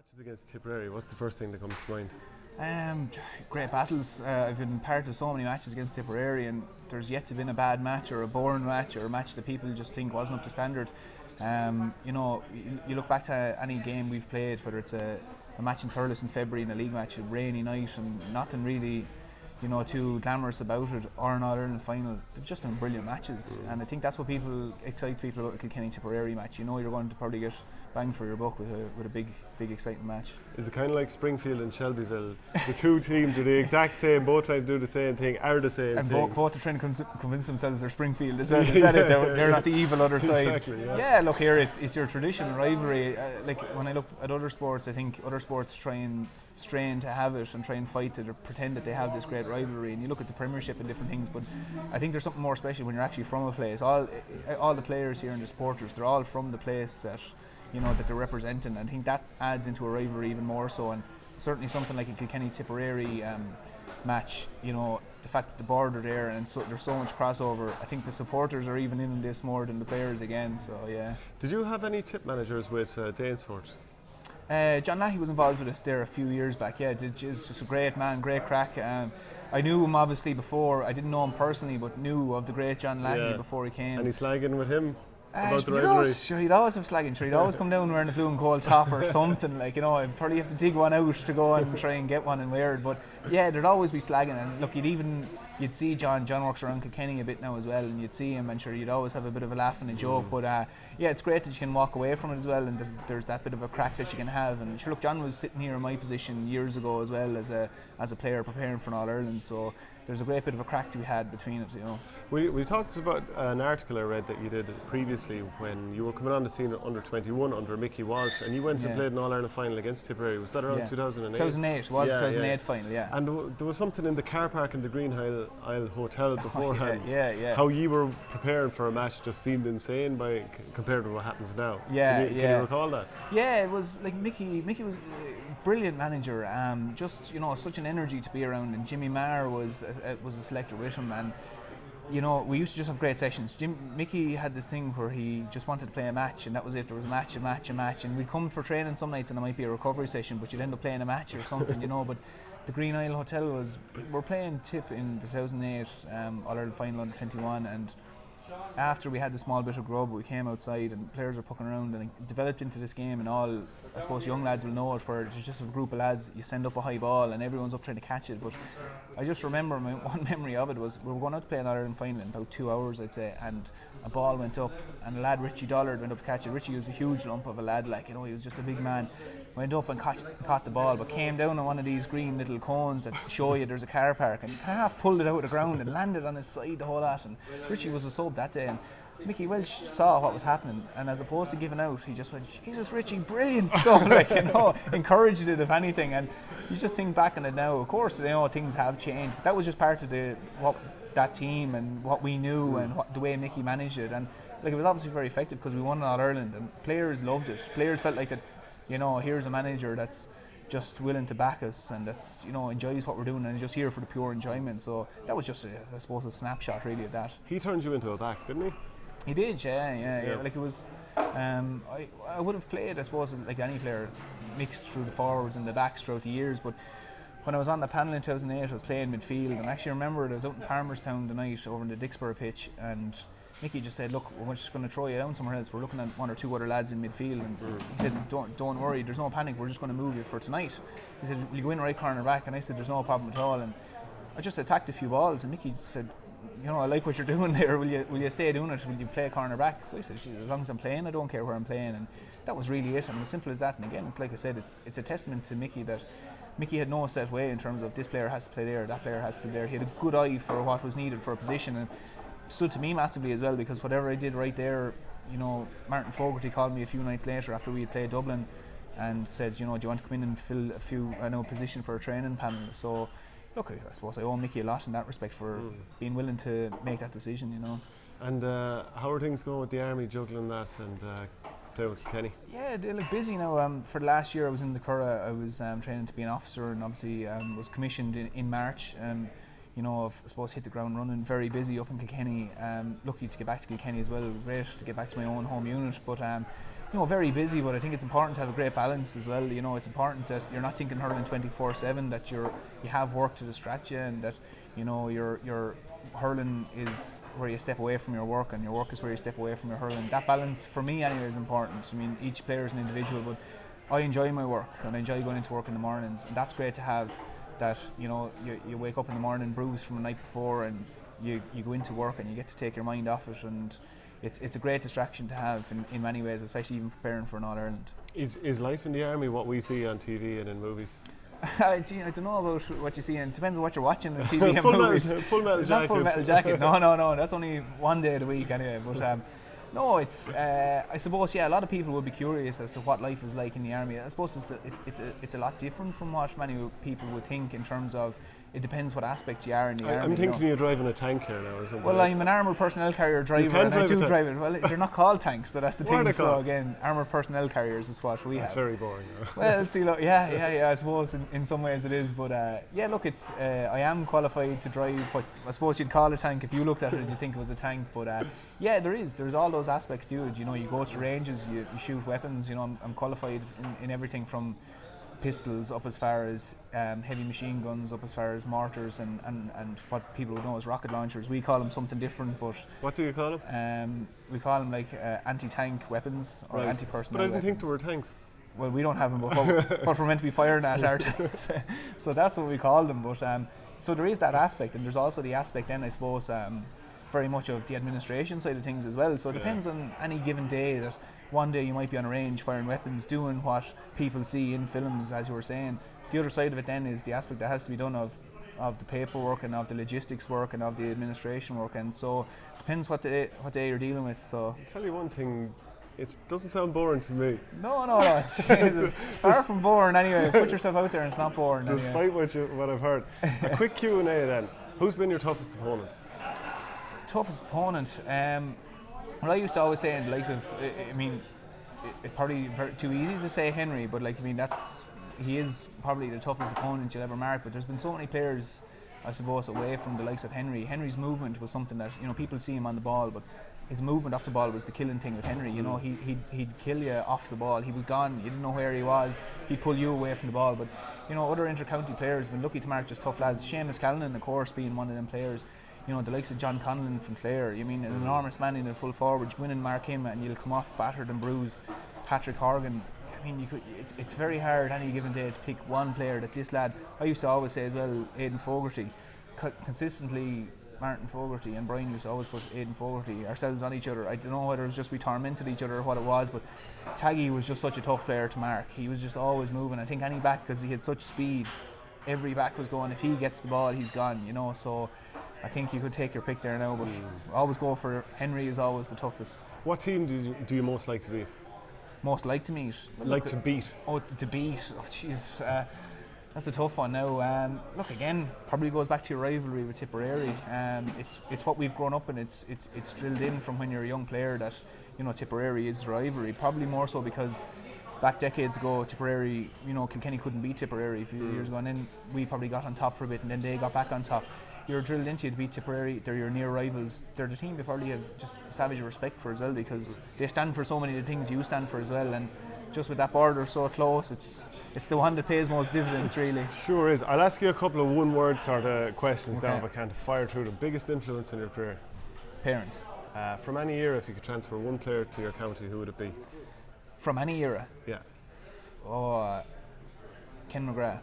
Matches against Tipperary, what's the first thing that comes to mind? Great battles. I've been part of so many matches against Tipperary, and there's yet to been a bad match or a boring match or a match that people just think wasn't up to standard. You look back to any game we've played, whether it's a match in Thurles in February in a league match, a rainy night, and nothing really too glamorous about it, or an All-Ireland final. They've just been brilliant matches, and I think that's what excites people about the Kilkenny and Tipperary match. You know you're going to probably get bang for your buck with a big exciting match. Is it kind of like Springfield and Shelbyville? The two teams are the exact same, both trying to do the same thing, are the same and thing. both are trying to convince themselves they're Springfield as well. Is that it? They're not the evil other side. Exactly, yeah, look here, it's your tradition, rivalry. Like when I look at other sports, I think other sports try and strain to have it and try and fight it or pretend that they have this great rivalry, and you look at the Premiership and different things, but I think there's something more special when you're actually from a place. All the players here and the supporters, they're all from the place that that they're representing, and I think that adds into a rivalry even more so. And certainly something like a Kilkenny-Tipperary match, the fact that the border there and so there's so much crossover, I think the supporters are even in this more than the players again, so yeah. Did you have any Tipp managers with Danesfort? John Lahey was involved with us there a few years back. Yeah, he's just a great man, great crack. I knew him obviously before. I didn't know him personally, but knew of the great John Lahey before he came. Any slagging with him about the rivalry? He'd always have slagging. He'd always come down wearing a blue and gold top or something. I'd probably have to dig one out to go and try and get one and wear it. But yeah, there'd always be slagging. And look, you'd see John works around Kilkenny a bit now as well, and you'd see him, and sure, you'd always have a bit of a laugh and a joke. But yeah, it's great that you can walk away from it as well, and there's that bit of a crack that you can have. And sure, look, John was sitting here in my position years ago as well as a player preparing for an All-Ireland, so there's a great bit of a crack to be had between it, We talked about an article I read that you did previously when you were coming on the scene at under 21 under Mickey Walsh, and you went and played an All-Ireland final against Tipperary. Was that around 2008? 2008, was 2008 final, yeah. And there was something in the car park in the Green Isle Hotel beforehand. Yeah. How you were preparing for a match just seemed insane compared to what happens now. Can you recall that? Yeah, it was like Mickey was a brilliant manager. Just such an energy to be around, and Jimmy Marr was a selector with him, and we used to just have great sessions. Mickey had this thing where he just wanted to play a match, and that was it. There was a match, and we'd come for training some nights, and it might be a recovery session, but you'd end up playing a match or something, But the Green Isle Hotel we're playing Tipp in the 2008 All-Ireland final under 21, and after we had the small bit of grub, we came outside and players were pucking around, and it developed into this game, and all, I suppose young lads will know it, where it's just a group of lads, you send up a high ball and everyone's up trying to catch it. But I just remember one memory of it was we were going out to play an Ireland final in about 2 hours, I'd say, and a ball went up, and a lad, Richie Dollard, went up to catch it. Richie was a huge lump of a lad, he was just a big man. Went up and caught the ball, but came down on one of these green little cones that show you there's a car park, and half pulled it out of the ground and landed on his side, the whole lot. And Richie was a sub that day, and Mickey Welsh saw what was happening, and as opposed to giving out, he just went, "Jesus, Richie, brilliant stuff!" Encouraged it if anything. And you just think back on it now. Of course, things have changed, but that was just part of that team and what we knew and the way Mickey managed it. And it was obviously very effective because we won All Ireland, and players loved it. Players felt like that. Here's a manager that's just willing to back us, and that's enjoys what we're doing and is just here for the pure enjoyment. So that was just I suppose a snapshot really of that. He turned you into a back, didn't he? He did, yeah. It was I would have played, I suppose, like any player, mixed through the forwards and the backs throughout the years, but when I was on the panel in 2008, I was playing midfield, and I actually remember I was out in Palmerstown the night over in the Dixborough pitch, and Mickey just said, "Look, we're just going to throw you down somewhere else. We're looking at one or two other lads in midfield." And he said, "Don't worry, there's no panic. We're just going to move you for tonight." He said, "Will you go in right corner back?" And I said, "There's no problem at all." And I just attacked a few balls, and Mickey said, "I like what you're doing there. Will you stay doing it? Will you play corner back?" So I said, "As long as I'm playing, I don't care where I'm playing." And that was really it, and as simple as that. And again, it's like I said, it's a testament to Mickey that Mickey had no set way in terms of this player has to play there, that player has to play there. He had a good eye for what was needed for a position, and stood to me massively as well, because whatever I did right there, Martin Fogarty called me a few nights later after we had played Dublin and said, "Do you want to come in and fill a few position for a training panel?" So look, I suppose I owe Mickey a lot in that respect for being willing to make that decision. And how are things going with the army, juggling that and playing with Kilkenny? Yeah, they look busy now. For the last year I was in the Curragh, I was training to be an officer, and obviously was commissioned in March. I suppose hit the ground running, very busy up in Kilkenny. Lucky to get back to Kilkenny as well. Great to get back to my own home unit, but very busy, but I think it's important to have a great balance as well. It's important that you're not thinking hurling 24/7, that you have work to distract you, and that your hurling is where you step away from your work, and your work is where you step away from your hurling. That balance, for me anyway, is important. I mean, each player is an individual, but I enjoy my work, and I enjoy going into work in the mornings, and that's great to have. That you wake up in the morning bruised from the night before, and you go into work and you get to take your mind off it, and it's a great distraction to have in many ways, especially even preparing for an All-Ireland. Is life in the army what we see on TV and in movies? I don't know about what you see, and it depends on what you're watching on TV and movies. Full Metal Jacket. Not Full Metal Jacket. No. That's only one day of the week anyway. But no, it's I suppose a lot of people will be curious as to what life is like in the army. I suppose it's a lot different from what many people would think, in terms of it depends what aspect you are in the army. I'm thinking you're driving a tank here now or something. Well, I'm an armoured personnel carrier driver, and I do drive it. Well, they're not called tanks, so that's the thing. So again, armoured personnel carriers is what we have. That's very boring. Well, see, look, yeah, I suppose in some ways it is, but look, it's I am qualified to drive what I suppose you'd call a tank. If you looked at it, you'd think it was a tank, but there's all those aspects to it. You go to ranges, you shoot weapons. I'm qualified in everything from pistols up as far as heavy machine guns, up as far as mortars and what people would know as rocket launchers. We call them something different, but what do you call them? We call them like anti-tank weapons or anti-personnel weapons. But I didn't think there were tanks. Well, we don't have them, but what we're meant to be firing at are tanks. So that's what we call them. But so there is that aspect, and there's also the aspect then, I suppose, very much of the administration side of things as well. So it depends on any given day. That one day you might be on a range firing weapons, doing what people see in films, as you were saying. The other side of it then is the aspect that has to be done of the paperwork and of the logistics work and of the administration work, and so it depends what day you're dealing with. So I'll tell you one thing, it doesn't sound boring to me. No, it's far from boring anyway. Put yourself out there and it's not boring. Despite what I've heard. A quick Q&A then. Who's been your toughest opponent? Toughest opponent? Well, I used to always say in the likes of, it's probably too easy to say Henry, but he is probably the toughest opponent you'll ever mark. But there's been so many players, I suppose, away from the likes of Henry. Henry's movement was something that people see him on the ball, but his movement off the ball was the killing thing with Henry. He'd kill you off the ball. He was gone. You didn't know where he was. He'd pull you away from the ball. But other inter-county players have been lucky to mark just tough lads. Seamus Callan, of course, being one of them players. The likes of John Conlon from Clare. An enormous man in the full forward. You win and mark him, and you'll come off battered and bruised. Patrick Horgan. It's very hard any given day to pick one player that this lad. I used to always say as well, Aidan Fogarty. Consistently, Martin Fogarty and Brian used to always put Aidan Fogarty ourselves on each other. I don't know whether it was just we tormented each other or what it was, but Taggy was just such a tough player to mark. He was just always moving. I think any back, because he had such speed, every back was going, if he gets the ball, he's gone. So I think you could take your pick there now, but always go for Henry is always the toughest. What team do you most like to beat? Most like to meet? To beat? Oh, to beat. Oh, jeez. That's a tough one now. Look, again, probably goes back to your rivalry with Tipperary. It's what we've grown up in. It's drilled in from when you're a young player that Tipperary is rivalry. Probably more so because back decades ago, Tipperary, Kilkenny couldn't beat Tipperary a few years ago, and then we probably got on top for a bit, and then they got back on top. You're drilled into you to beat Tipperary. They're your near rivals. They're the team you probably have just savage respect for as well, because they stand for so many of the things you stand for as well, and just with that border so close, it's the one that pays most dividends, really. Sure is. I'll ask you a couple of one-word sort of questions now, if I can, fire through the biggest influence in your career. Parents. From any era, if you could transfer one player to your county, who would it be? From any era? Yeah. Oh, Ken McGrath.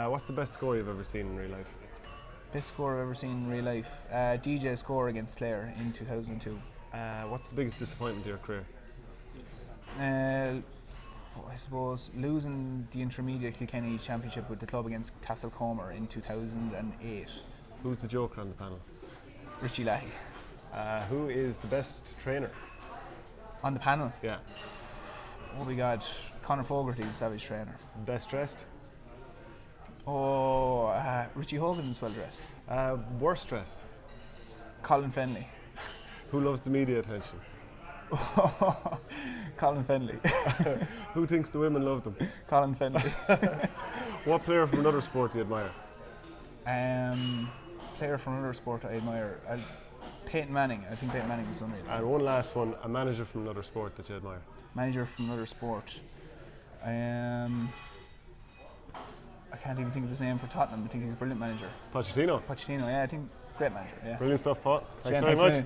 What's the best score you've ever seen in real life? Best score I've ever seen in real life? DJ score against Clare in 2002. What's the biggest disappointment in your career? I suppose losing the intermediate Kilkenny championship with the club against Castlecomer in 2008. Who's the joker on the panel? Richie Lahey. Who is the best trainer? On the panel? Yeah. Oh my God, Conor Fogarty, the savage trainer. Best dressed? Oh, Richie Hogan's well dressed. Worst dressed? Colin Fennelly. Who loves the media attention? Colin Fennelly. Who thinks the women love them? Colin Fennelly. What player from another sport do you admire? Player from another sport I admire? Peyton Manning. I think Peyton Manning is unreal. And one last one, a manager from another sport that you admire? Manager from another sport. I can't even think of his name for Tottenham. I think he's a brilliant manager. Pochettino. Pochettino, yeah, I think great manager. Yeah. Brilliant stuff, Paul. Thanks Shane, very thanks much.